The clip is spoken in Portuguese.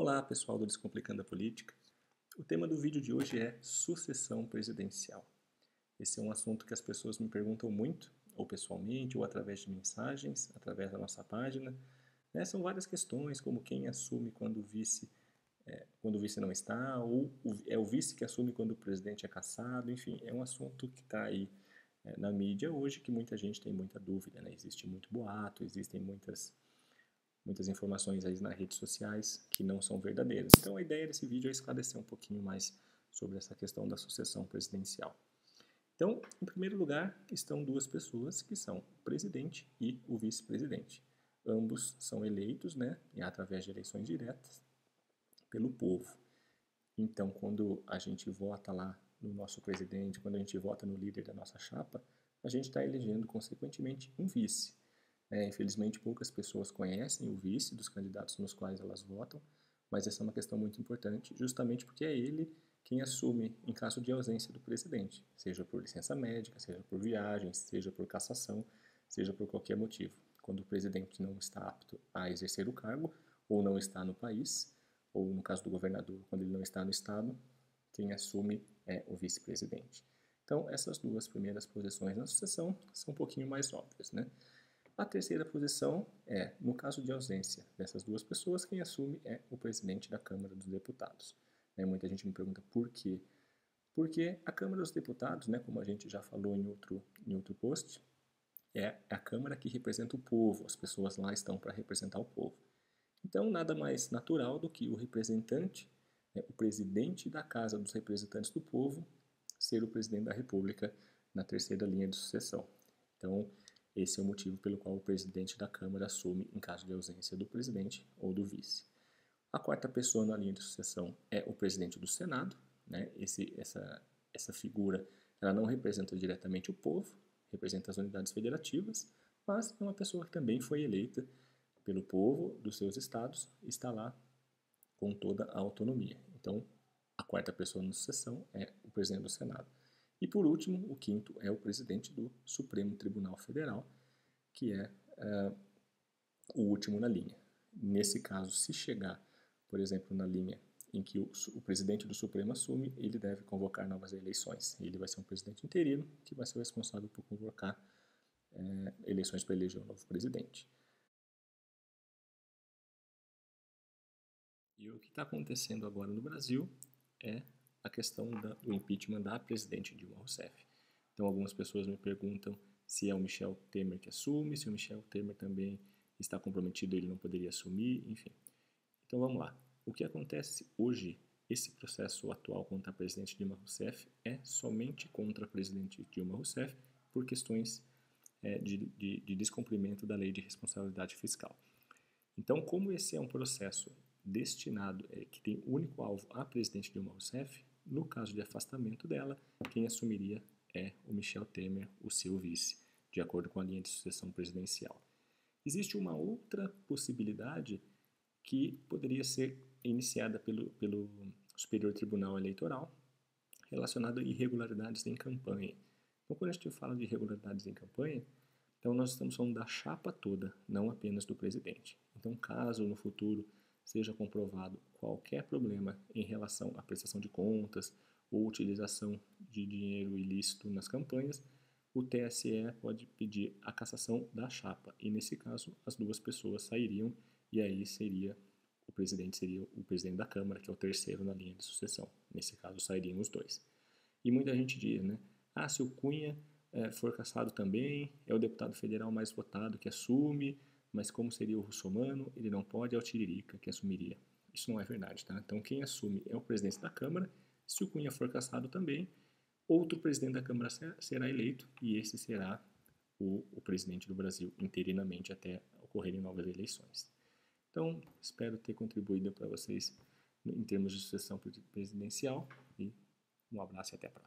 Olá, pessoal do Descomplicando a Política. O tema do vídeo de hoje é sucessão presidencial. Esse é um assunto que as pessoas me perguntam muito, ou pessoalmente, ou através de mensagens, através da nossa página. São várias questões, como quem assume quando o vice não está, ou é o vice que assume quando o presidente é cassado. Enfim, é um assunto que está aí na mídia hoje, que muita gente tem muita dúvida, né? Existe muito boato, existem muitas informações aí nas redes sociais que não são verdadeiras. Então a ideia desse vídeo é esclarecer um pouquinho mais sobre essa questão da sucessão presidencial. Então, em primeiro lugar, estão duas pessoas que são o presidente e o vice-presidente. Ambos são eleitos, né, através de eleições diretas, pelo povo. Então, quando a gente vota lá no nosso presidente, quando a gente vota no líder da nossa chapa, a gente está elegendo, consequentemente, um vice. Infelizmente, poucas pessoas conhecem o vice dos candidatos nos quais elas votam, mas essa é uma questão muito importante, justamente porque é ele quem assume em caso de ausência do presidente, seja por licença médica, seja por viagem, seja por cassação, seja por qualquer motivo. Quando o presidente não está apto a exercer o cargo, ou não está no país, ou no caso do governador, quando ele não está no estado, quem assume é o vice-presidente. Então, essas duas primeiras posições na sucessão são um pouquinho mais óbvias, né? A terceira posição é, no caso de ausência dessas duas pessoas, quem assume é o presidente da Câmara dos Deputados. Muita gente me pergunta por quê. Porque a Câmara dos Deputados, como a gente já falou em outro post, é a Câmara que representa o povo, as pessoas lá estão para representar o povo. Então, nada mais natural do que o representante, o presidente da Casa dos Representantes do Povo, ser o presidente da República na terceira linha de sucessão. Então, esse é o motivo pelo qual o presidente da Câmara assume em caso de ausência do presidente ou do vice. A quarta pessoa na linha de sucessão é o presidente do Senado. Essa figura ela não representa diretamente o povo, representa as unidades federativas, mas é uma pessoa que também foi eleita pelo povo dos seus estados e está lá com toda a autonomia. Então, a quarta pessoa na sucessão é o presidente do Senado. E por último, o quinto é o presidente do Supremo Tribunal Federal, que é o último na linha. Nesse caso, se chegar, por exemplo, na linha em que o presidente do Supremo assume, ele deve convocar novas eleições. Ele vai ser um presidente interino que vai ser o responsável por convocar eleições para eleger um novo presidente. E o que está acontecendo agora no Brasil é a questão do impeachment da presidente Dilma Rousseff. Então, algumas pessoas me perguntam se é o Michel Temer que assume, se o Michel Temer também está comprometido, ele não poderia assumir, enfim. Então, vamos lá. O que acontece hoje, esse processo atual contra a presidente Dilma Rousseff é somente contra a presidente Dilma Rousseff por questões de descumprimento da lei de responsabilidade fiscal. Então, como esse é um processo destinado, que tem único alvo a presidente Dilma Rousseff, no caso de afastamento dela, quem assumiria é o Michel Temer, o seu vice, de acordo com a linha de sucessão presidencial. Existe uma outra possibilidade que poderia ser iniciada pelo Superior Tribunal Eleitoral, relacionada a irregularidades em campanha. Então, quando a gente fala de irregularidades em campanha, então nós estamos falando da chapa toda, não apenas do presidente. Então, caso no futuro seja comprovado qualquer problema em relação à prestação de contas ou utilização de dinheiro ilícito nas campanhas, o TSE pode pedir a cassação da chapa. E nesse caso, as duas pessoas sairiam e aí o presidente seria o presidente da Câmara, que é o terceiro na linha de sucessão. Nesse caso, sairiam os dois. E muita gente diz, se o Cunha for cassado também, é o deputado federal mais votado que assume, mas como seria o russomano, ele não pode, é o Tiririca que assumiria. Isso não é verdade, tá? Então quem assume é o presidente da Câmara. Se o Cunha for cassado também, outro presidente da Câmara será eleito e esse será o presidente do Brasil interinamente até ocorrerem novas eleições. Então, espero ter contribuído para vocês em termos de sucessão presidencial e um abraço e até a próxima.